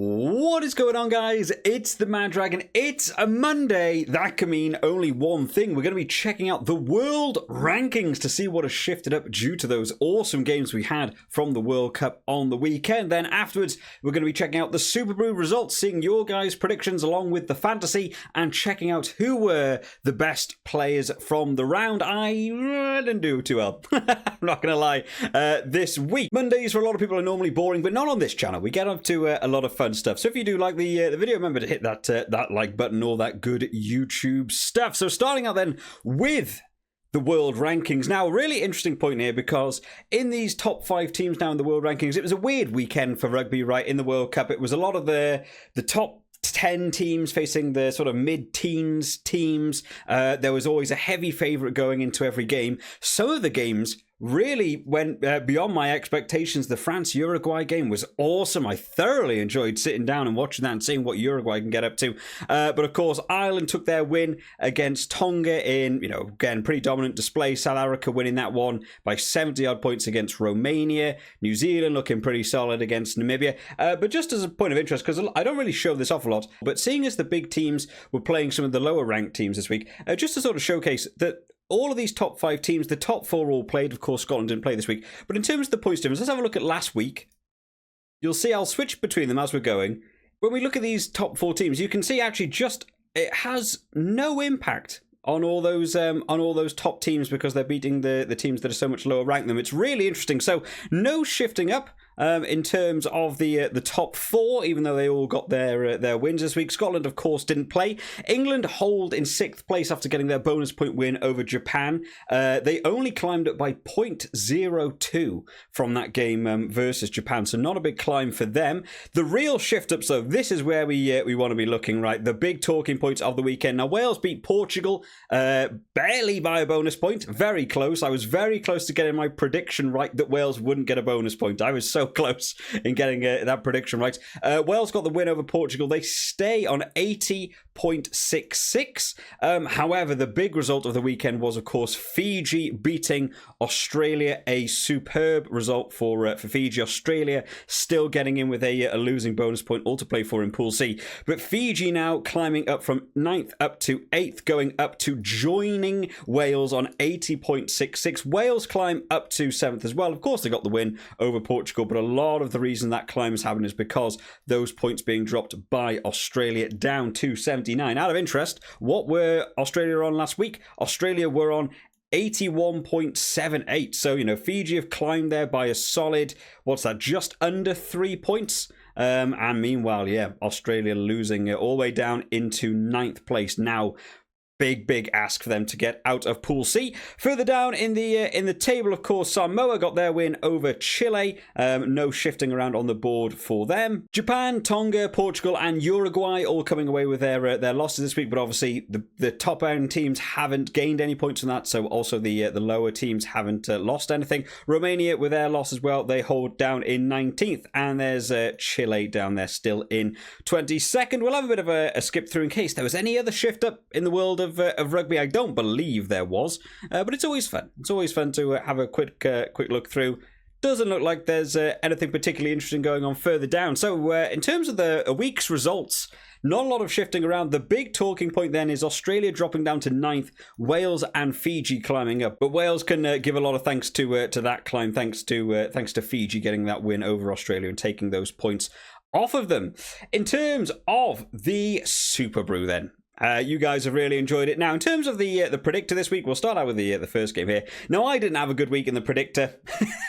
What is going on, guys? It's the Mad Dragon. It's a Monday. That can mean only one thing. We're going to be checking out the world rankings to see what has shifted up due to those awesome games we had from the World Cup on the weekend. Then afterwards, we're going to be checking out the Superbru results, seeing your guys' predictions along with the fantasy, and checking out who were the best players from the round. I didn't do too well. I'm not going to lie. This week, Mondays for a lot of people are normally boring, but not on this channel. We get up to a lot of fun stuff. So if you do like the video, remember to hit that like button, all that good YouTube stuff. So starting out then with the world rankings. Now, a really interesting point here, because in these top 5 teams now in the world rankings, it was a weird weekend for rugby, right? In the World Cup, it was a lot of the top 10 teams facing the sort of mid-teens teams. There was always a heavy favourite going into every game. Some of the games really went beyond my expectations. The France-Uruguay game was awesome. I thoroughly enjoyed sitting down and watching that and seeing what Uruguay can get up to. But of course, Ireland took their win against Tonga in, again, pretty dominant display. South Africa winning that one by 70-odd points against Romania. New Zealand looking pretty solid against Namibia. But just as a point of interest, because I don't really show this off a lot, but seeing as the big teams were playing some of the lower ranked teams this week, just to sort of showcase that all of these top 5 teams, the top 4 all played. Of course, Scotland didn't play this week. But in terms of the points difference, let's have a look at last week. You'll see I'll switch between them as we're going. When we look at these top 4 teams, you can see actually it has no impact on all those top teams, because they're beating the teams that are so much lower ranked than them. It's really interesting. So no shifting up in terms of the top 4, even though they all got their wins this week. Scotland, of course, didn't play. England hold in 6th place after getting their bonus point win over Japan. They only climbed up by 0.02 from that game versus Japan, so not a big climb for them. The real shift up, so this is where we want to be looking, right? The big talking points of the weekend. Now, Wales beat Portugal barely by a bonus point. Very close. I was very close to getting my prediction right that Wales wouldn't get a bonus point. I was so close in getting that prediction right. Wales got the win over Portugal. They stay on 80.66. However, the big result of the weekend was, of course, Fiji beating Australia. A superb result for Fiji. Australia still getting in with a losing bonus point, all to play for in Pool C. But Fiji now climbing up from 9th up to 8th, going up to joining Wales on 80.66. Wales climb up to 7th as well. Of course, they got the win over Portugal, but a lot of the reason that climb has happened is because those points being dropped by Australia down to 79. Out of interest, what were Australia on last week? Australia were on 81.78. So, Fiji have climbed there by a solid, just under 3 points. And meanwhile, Australia losing all the way down into 9th place. Now, big ask for them to get out of Pool C. Further down in the table, of course, Samoa got their win over Chile. No shifting around on the board for them. Japan, Tonga, Portugal, and Uruguay all coming away with their losses this week. But obviously, the top end teams haven't gained any points from that. So also the lower teams haven't lost anything. Romania with their loss as well. They hold down in 19th, and there's Chile down there still in 22nd. We'll have a bit of a skip through in case there was any other shift up in the world of rugby. I don't believe there was, but it's always fun. It's always fun to have a quick look through. Doesn't look like there's anything particularly interesting going on further down. So in terms of a week's results, not a lot of shifting around. The big talking point then is Australia dropping down to 9th, Wales and Fiji climbing up. But Wales can give a lot of thanks to that climb, thanks to Fiji getting that win over Australia and taking those points off of them. In terms of the Superbru then, you guys have really enjoyed it. Now, in terms of the predictor this week, we'll start out with the first game here. Now, I didn't have a good week in the predictor.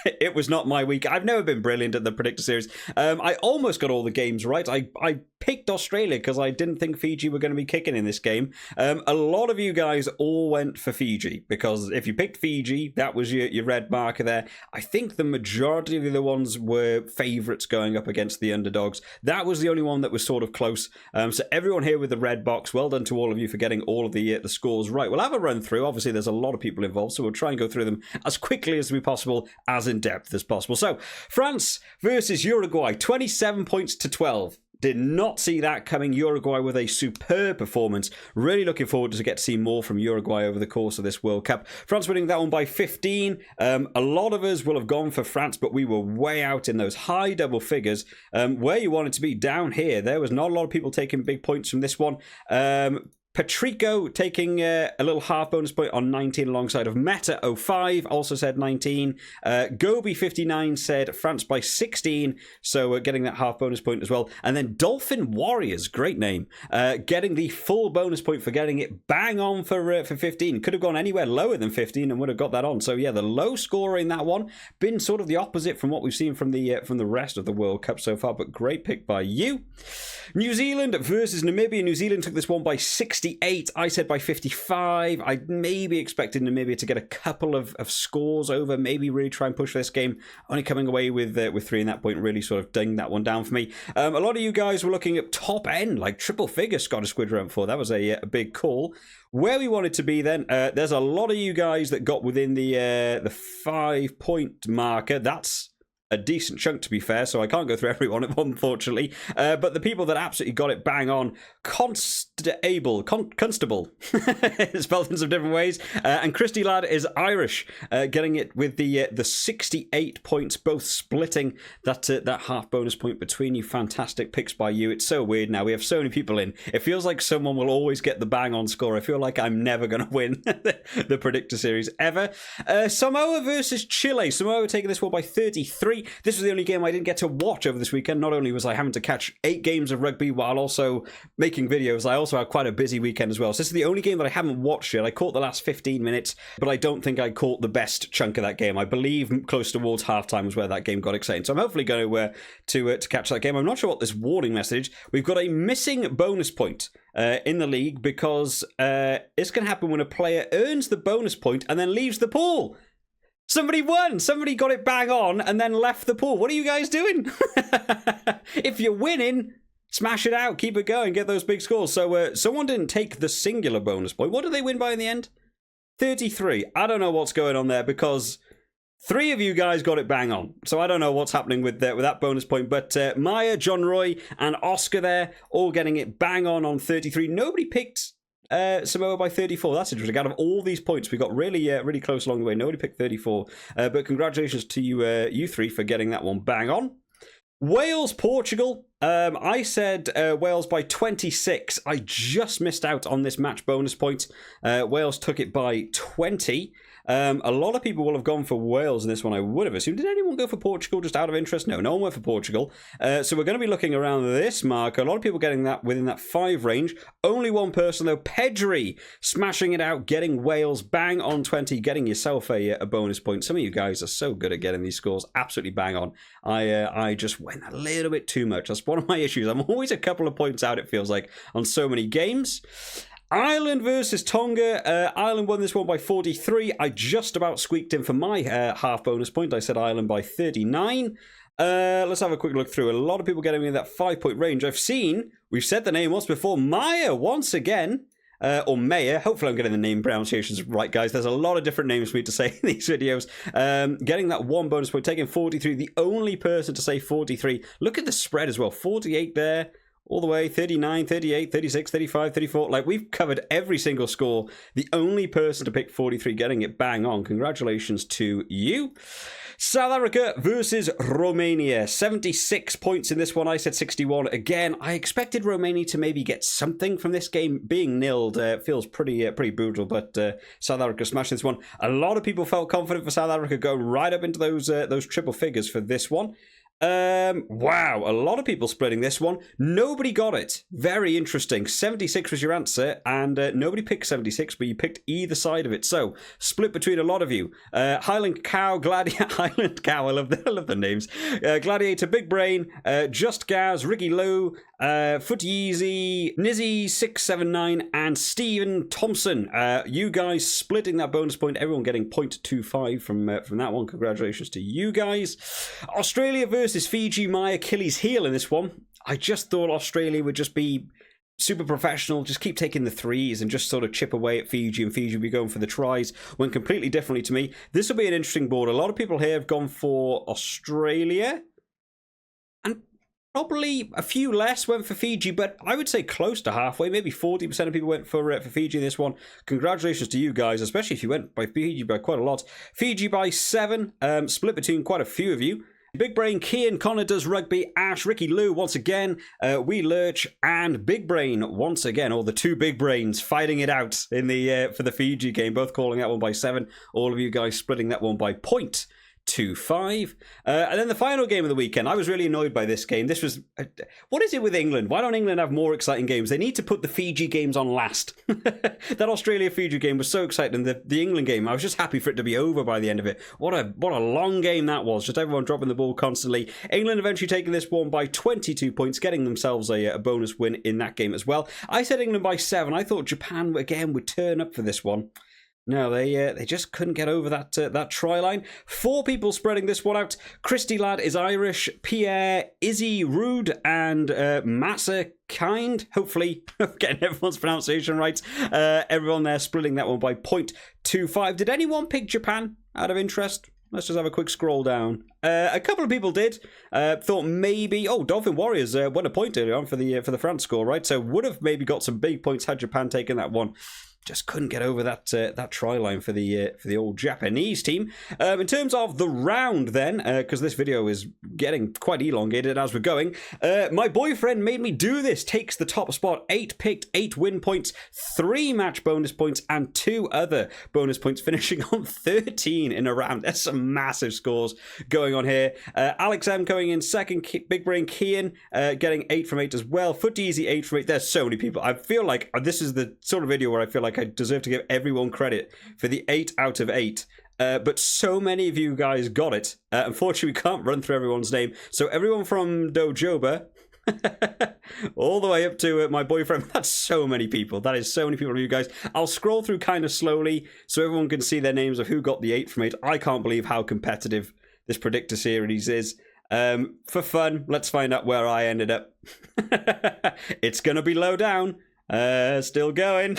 It was not my week. I've never been brilliant at the predictor series. I almost got all the games right. I picked Australia because I didn't think Fiji were going to be kicking in this game. A lot of you guys all went for Fiji, because if you picked Fiji, that was your red marker there. I think the majority of the other ones were favourites going up against the underdogs. That was the only one that was sort of close. So everyone here with the red box, well done to all of you for getting all of the scores right. We'll have a run through. Obviously, there's a lot of people involved, so we'll try and go through them as quickly as we possible, as in depth as possible. So, France versus Uruguay, 27 points to 12. Did not see that coming. Uruguay with a superb performance. Really looking forward to get to see more from Uruguay over the course of this World Cup. France winning that one by 15. A lot of us will have gone for France, but we were way out in those high double figures. Where you wanted to be down here, there was not a lot of people taking big points from this one. Patrico taking a little half bonus point on 19 alongside of Meta05, also said 19. Gobi59 said France by 16, so getting that half bonus point as well. And then Dolphin Warriors, great name, getting the full bonus point for getting it bang on for 15. Could have gone anywhere lower than 15 and would have got that on. So yeah, the low scorer in that one, been sort of the opposite from what we've seen from the rest of the World Cup so far, but great pick by you. New Zealand versus Namibia. New Zealand took this one by 68. I said by 55. I maybe expected Namibia to get a couple of scores over, maybe really try and push this game. Only coming away with 3 in that point really sort of dinged that one down for me. A lot of you guys were looking at top end, like triple figure Scottish Squid Round 4. That was a big call. Where we wanted to be then, there's a lot of you guys that got within the 5 point marker. That's a decent chunk, to be fair, so I can't go through everyone, unfortunately. But the people that absolutely got it bang on, Constable, it's spelled in some different ways, and Christy Ladd is Irish, getting it with the 68 points, both splitting that half bonus point between you. Fantastic picks by you. It's so weird now. We have so many people in. It feels like someone will always get the bang on score. I feel like I'm never going to win the predictor series ever. Samoa versus Chile. Samoa taking this one by 33. This was the only game I didn't get to watch over this weekend. Not only was I having to catch 8 games of rugby while also making videos, I also had quite a busy weekend as well. So this is the only game that I haven't watched yet. I caught the last 15 minutes, but I don't think I caught the best chunk of that game. I believe close towards halftime was where that game got exciting. So I'm hopefully going to catch that game. I'm not sure what this warning message. We've got a missing bonus point in the league because it's going to happen when a player earns the bonus point and then leaves the pool. Somebody won. Somebody got it bang on and then left the pool. What are you guys doing? If you're winning, smash it out. Keep it going. Get those big scores. So someone didn't take the singular bonus point. What did they win by in the end? 33. I don't know what's going on there because 3 of you guys got it bang on. So I don't know what's happening with that bonus point. But Maya, John Roy, and Oscar there all getting it bang on 33. Nobody picked Samoa by 34. That's interesting. Out of all these points, we got really close along the way. Nobody picked 34. But congratulations to you 3 for getting that one bang on. Wales, Portugal. I said Wales by 26. I just missed out on this match bonus point. Wales took it by 20. A lot of people will have gone for Wales in this one, I would have assumed. Did anyone go for Portugal just out of interest? No one went for Portugal. So we're going to be looking around this mark. A lot of people getting that within that 5 range. Only one person, though, Pedri, smashing it out, getting Wales bang on 20, getting yourself a bonus point. Some of you guys are so good at getting these scores. Absolutely bang on. I just went a little bit too much. That's one of my issues. I'm always a couple of points out, it feels like, on so many games. Ireland versus Tonga. Ireland won this one by 43. I just about squeaked in for my half bonus point. I said Ireland by 39. Let's have a quick look through. A lot of people getting in that 5 point range. We've said the name once before, Maya once again. Or Maya. Hopefully I'm getting the name pronunciations right, guys. There's a lot of different names for me to say in these videos. Getting that 1 bonus point, taking 43. The only person to say 43. Look at the spread as well. 48 there. All the way, 39, 38, 36, 35, 34. Like, we've covered every single score. The only person to pick 43 getting it bang on. Congratulations to you. South Africa versus Romania. 76 points in this one. I said 61. Again, I expected Romania to maybe get something from this game. Being nilled feels pretty brutal, but South Africa smashed this one. A lot of people felt confident for South Africa going right up into those triple figures for this one. Wow, a lot of people splitting this one. Nobody got it. Very interesting. 76 was your answer, and nobody picked 76, but you picked either side of it. So, split between a lot of you. Highland Cow, Highland Cow, I love the names. Gladiator, Big Brain, Just Gaz, Ricky Low, Foot Yeezy, Nizzy679, and Stephen Thompson. You guys splitting that bonus point. Everyone getting 0.25 from that one. Congratulations to you guys. Australia versus Fiji, my Achilles heel in this one. I just thought Australia would just be super professional, just keep taking the threes and just sort of chip away at Fiji, and Fiji will be going for the tries. Went completely differently to me. This will be an interesting board. A lot of people here have gone for Australia. And Probably a few less went for Fiji, but I would say close to halfway. Maybe 40% of people went for Fiji in this one. Congratulations to you guys, especially if you went by Fiji by quite a lot. Fiji by 7, split between quite a few of you. Big Brain, Kian, Connor does rugby, Ash, Ricky Lou once again, Wee Lurch, and Big Brain once again. All the two big brains fighting it out in the for the Fiji game, both calling that one by 7. All of you guys splitting that one by 0.25. And then the final game of the weekend. I was really annoyed by this game. This was... what is it with England? Why don't England have more exciting games? They need to put the Fiji games on last. That Australia-Fiji game was so exciting. The England game, I was just happy for it to be over by the end of it. What a long game that was. Just everyone dropping the ball constantly. England eventually taking this one by 22 points, getting themselves a bonus win in that game as well. I said England by 7. I thought Japan, again, would turn up for this one. No, they just couldn't get over that try line. 4 people spreading this one out. Christy Ladd is Irish, Pierre, Izzy Rude, and Massa Kind. Hopefully, getting everyone's pronunciation right. Everyone there splitting that one by 0.25. Did anyone pick Japan out of interest? Let's just have a quick scroll down. A couple of people did. Thought maybe... Oh, Dolphin Warriors won a point earlier on for the France score, right? So would have maybe got some big points had Japan taken that one. Just couldn't get over that try line for the old Japanese team. In terms of the round then, because this video is getting quite elongated as we're going, my boyfriend made me do this. Takes the top spot. 8 picked, 8 win points, 3 match bonus points, and 2 other bonus points, finishing on 13 in a round. There's some massive scores going on here. Alex M going in second. Big Brain Kian getting 8 from 8 as well. Foot Easy 8 from 8. There's so many people. I feel like this is the sort of video where I feel like I deserve to give everyone credit for the 8 out of 8. But so many of you guys got it. Unfortunately, we can't run through everyone's name. So everyone from Dojoba all the way up to my boyfriend. That's so many people. That is so many people of you guys. I'll scroll through kind of slowly so everyone can see their names of who got the 8 from 8. I can't believe how competitive this predictor series is. For fun, let's find out where I ended up. It's going to be low down. Still going.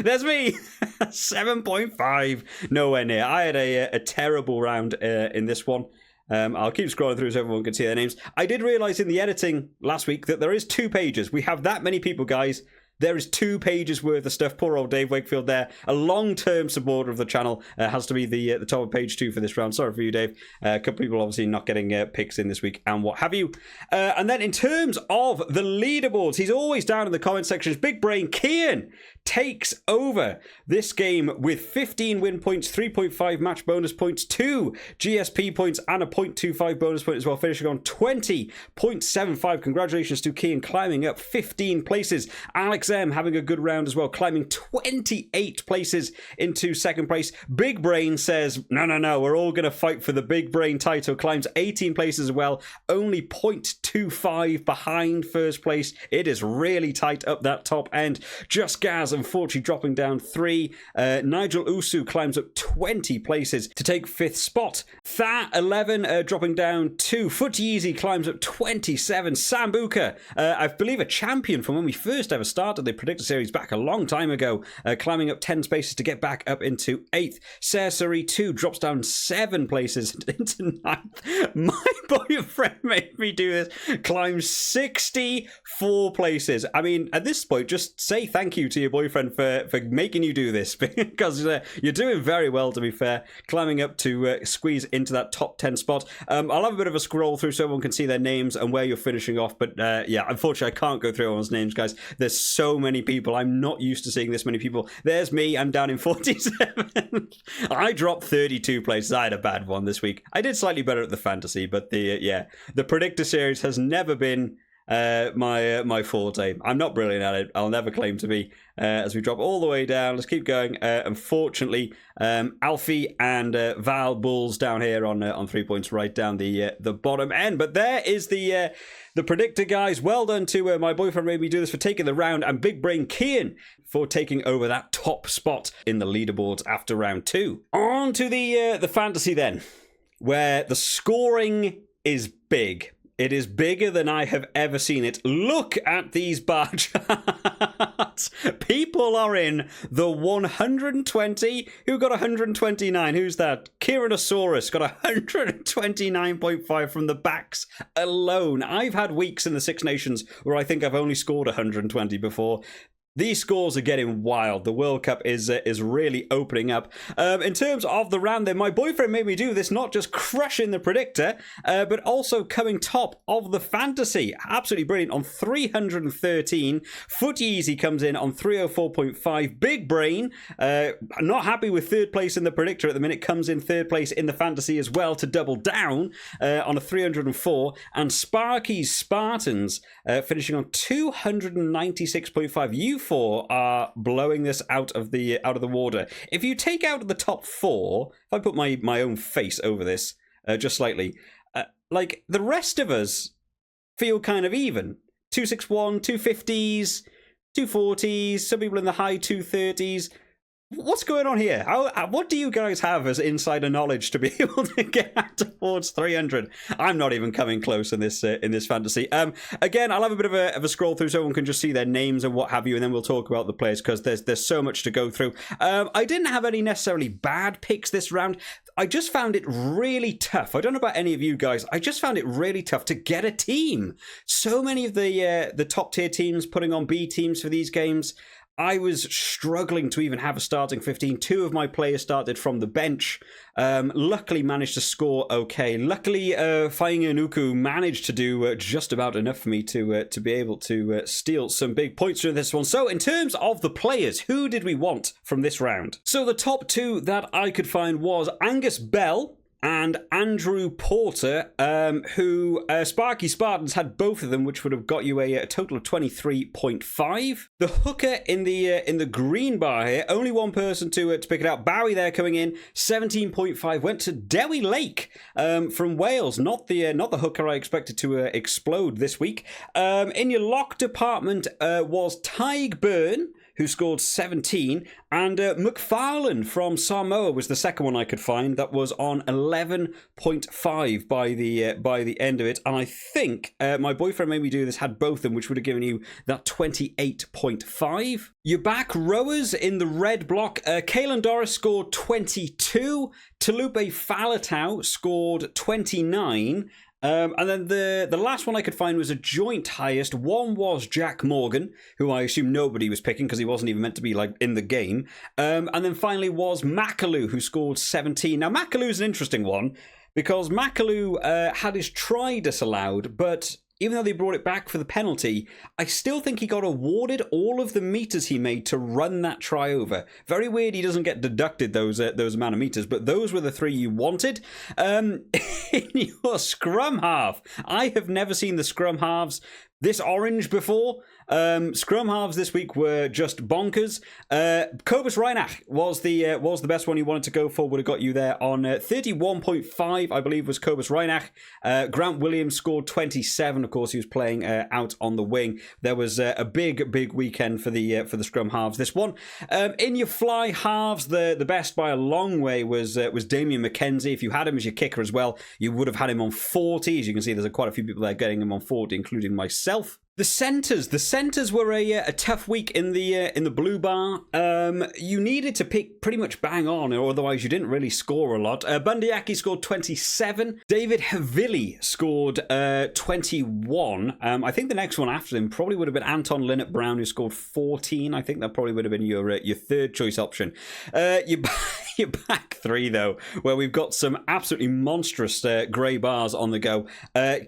There's me. 7.5. Nowhere near. I had a terrible round in this one. I'll keep scrolling through so everyone can see their names. I did realise in the editing last week that there is 2 pages. We have that many people, guys. There is 2 pages worth of stuff. Poor old Dave Wakefield there. A long-term supporter of the channel. Has to be the top of page 2 for this round. Sorry for you, Dave. A couple of people obviously not getting picks in this week and what have you. And then in terms of the leaderboards, he's always down in the comment sections. Big Brain Kian takes over this game with 15 win points, 3.5 match bonus points, 2 GSP points, and a 0.25 bonus point as well, finishing on 20.75. Congratulations to Kian, climbing up 15 places. Alex M having a good round as well, climbing 28 places into second place. Big Brain says, no, we're all going to fight for the Big Brain title, climbs 18 places as well, only 0.25 behind first place. It is really tight up that top end. Just Gaz, unfortunately, dropping down 3. Nigel Usu climbs up 20 places to take 5th spot. Tha 11 dropping down 2. Foot Easy climbs up 27. Sambuca, I believe a champion from when we first ever started the predictor series back a long time ago, climbing up 10 spaces to get back up into 8th. Cersei 2 drops down 7 places into 9th. My boyfriend made me do this. Climbs 64 places. I mean, at this point, just say thank you to your boyfriend for making you do this, because you're doing very well, to be fair, climbing up to squeeze into that top 10 spot. I'll have a bit of a scroll through so everyone can see their names and where you're finishing off, but yeah, unfortunately I can't go through everyone's names, guys. There's so many people. I'm not used to seeing this many people. There's me. I'm down in 47. I dropped 32 places. I had a bad one this week. I did slightly better at the fantasy, but the predictor series has never been my forte. I'm not brilliant at it. I'll never claim to be. As we drop all the way down, let's keep going. Unfortunately, Alfie and Val Bulls down here on 3 points, right down the bottom end. But there is the predictor, guys. Well done to my boyfriend made me do this for taking the round, and Big Brain Kian for taking over that top spot in the leaderboards after round 2. On to the fantasy then, where the scoring is big. It is bigger than I have ever seen it. Look at these bar charts. But people are in the 120. Who got 129? Who's that? Kyranosaurus got 129.5 from the backs alone. I've had weeks in the Six Nations where I think I've only scored 120 before. These scores are getting wild. The World Cup is really opening up. In terms of the round then, my boyfriend made me do this, not just crushing the predictor, but also coming top of the fantasy. Absolutely brilliant on 313. Footy Easy comes in on 304.5. Big Brain, not happy with third place in the predictor at the minute, comes in third place in the fantasy as well to double down on a 304. And Sparky's Spartans finishing on 296.5. You four are blowing this out of the water. If you take out the top four, if I put my own face over this just slightly, like the rest of us feel kind of even. 261, 250s, 240s, some people in the high 230s. What's going on here? What do you guys have as insider knowledge to be able to get out towards 300? I'm not even coming close in this fantasy. Again, I'll have a bit of a scroll through so everyone can just see their names and what have you, and then we'll talk about the players because there's so much to go through. I didn't have any necessarily bad picks this round. I just found it really tough. I don't know about any of you guys. I just found it really tough to get a team. So many of the top tier teams putting on B teams for these games. I was struggling to even have a starting 15. Two of my players started from the bench. Luckily managed to score okay. Luckily, Fainganuku managed to do just about enough for me to be able to steal some big points from this one. So in terms of the players, who did we want from this round? So the top two that I could find was Angus Bell and Andrew Porter, who Sparky Spartans had both of them, which would have got you a total of 23.5. The hooker in the green bar here, only one person to pick it out. Bowie there coming in, 17.5. Went to Dewi Lake from Wales, not the hooker I expected to explode this week. In your lock department was Tig Byrne, who scored 17, and McFarlane from Samoa was the second one I could find that was on 11.5 by the end of it. And I think my boyfriend made me do this, had both of them, which would have given you that 28.5. Your back rowers in the red block, Kalen Doris scored 22, Talupe Falatau scored 29, and then the last one I could find was a joint highest. One was Jack Morgan, who I assume nobody was picking because he wasn't even meant to be like in the game. And then finally was Makaloo, who scored 17. Now Makaloo's an interesting one because Makaloo had his try disallowed, but even though they brought it back for the penalty, I still think he got awarded all of the meters he made to run that try over. Very weird he doesn't get deducted those amount of meters, but those were the three you wanted. In your scrum half, I have never seen the scrum halves this orange before. Scrum halves this week were just bonkers. Kobus Reinach was the best one you wanted to go for. Would have got you there on 31.5, I believe, was Kobus Reinach. Grant Williams scored 27. Of course, he was playing out on the wing. There was a big weekend for the scrum halves. This one, in your fly halves, the best by a long way was Damien McKenzie. If you had him as your kicker as well, you would have had him on 40. As you can see, there's quite a few people there getting him on 40, including myself. The centers were a tough week in the blue bar. You needed to pick pretty much bang on, or otherwise you didn't really score a lot. Bundyaki scored 27. David Havili scored 21. I think the next one after him probably would have been Anton Linnett Brown, who scored 14. I think that probably would have been your third choice option. Your back three, though, where we've got some absolutely monstrous grey bars on the go.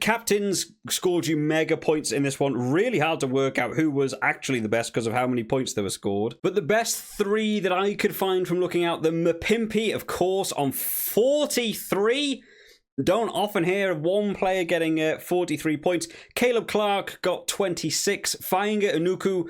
Captains scored you mega points in this one. Really hard to work out who was actually the best because of how many points they were scored. But the best three that I could find from looking out, the Mapimpi, of course, on 43. Don't often hear of one player getting 43 points. Caleb Clark got 26. Fainga Anuku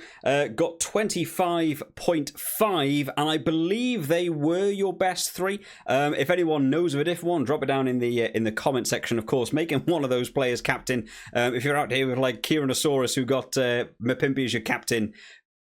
got 25.5. And I believe they were your best three. If anyone knows of a different one, drop it down in the comment section, of course. Making one of those players captain. If you're out here with like Kyranosaurus, who got Mapimpi as your captain,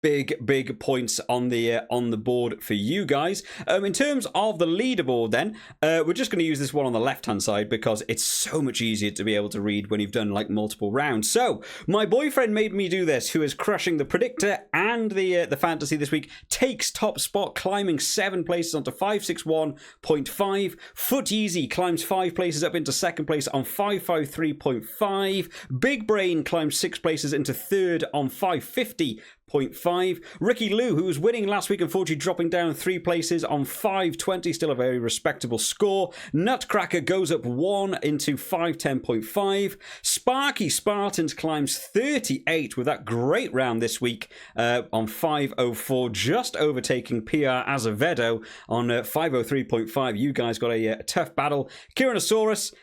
big points on the board for you guys. In terms of the leaderboard then, we're just going to use this one on the left hand side because it's so much easier to be able to read when you've done like multiple rounds. So my boyfriend made me do this, who is crushing the predictor and the fantasy this week. Takes top spot, climbing 7 places onto 561.5. Foot Easy climbs 5 places up into second place on 553.5. Big Brain climbs 6 places into third on 550.5. Ricky Lou, who was winning last week, unfortunately dropping down 3 places on 520, still a very respectable score. Nutcracker goes up 1 into 510.5. Sparky Spartans climbs 38 with that great round this week on 504, just overtaking PR Azevedo on 503.5. You guys got a tough battle. Kyranosaurus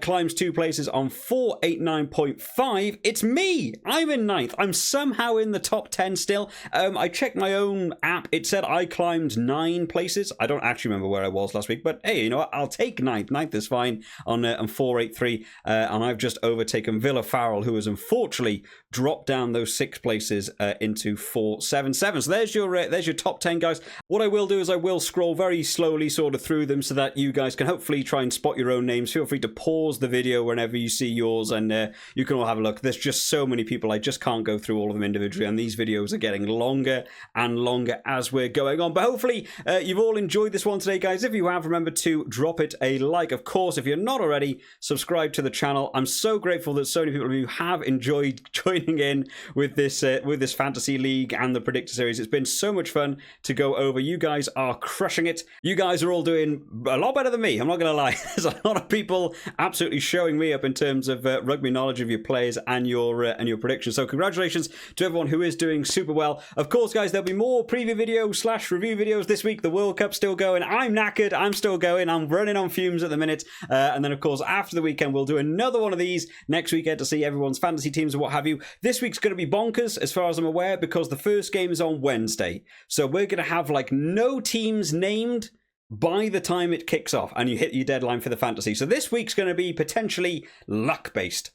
climbs 2 places on 489.5. It's me! I'm in 9th. I'm somehow in the top 10 still. I checked my own app. It said I climbed 9 places. I don't actually remember where I was last week, but hey, you know what? I'll take 9th. 9th is fine on 483. And I've just overtaken Villa Farrell, who has unfortunately dropped down those 6 places into 477. So there's your top 10, guys. What I will do is I will scroll very slowly sort of through them so that you guys can hopefully try and spot your own names. Feel free to pause the video whenever you see yours, and you can all have a look. There's just so many people. I just can't go through all of them individually, and these videos are getting longer and longer as we're going on. But hopefully you've all enjoyed this one today, guys. If you have, remember to drop it a like. Of course, if you're not already, subscribe to the channel. I'm so grateful that so many people of you have enjoyed joining in with this fantasy league and the predictor series. It's been so much fun to go over. You guys are crushing it. You guys are all doing a lot better than me. I'm not going to lie. There's a lot of people absolutely showing me up in terms of rugby knowledge of your players and your predictions. So congratulations to everyone who is doing super well. Of course, guys, there'll be more preview videos / review videos this week. The World Cup's still going. I'm knackered. I'm still going. I'm running on fumes at the minute. And then, of course, after the weekend, we'll do another one of these next weekend to see everyone's fantasy teams and what have you. This week's going to be bonkers, as far as I'm aware, because the first game is on Wednesday. So we're going to have, like, no teams named by the time it kicks off and you hit your deadline for the fantasy. So this week's going to be potentially luck-based.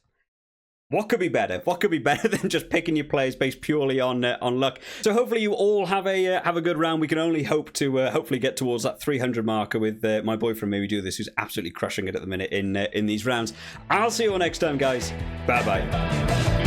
What could be better? What could be better than just picking your players based purely on luck? So hopefully you all have a good round. We can only hope to hopefully get towards that 300 marker with my boyfriend. Maybe do this, who's absolutely crushing it at the minute in these rounds. I'll see you all next time, guys. Bye bye.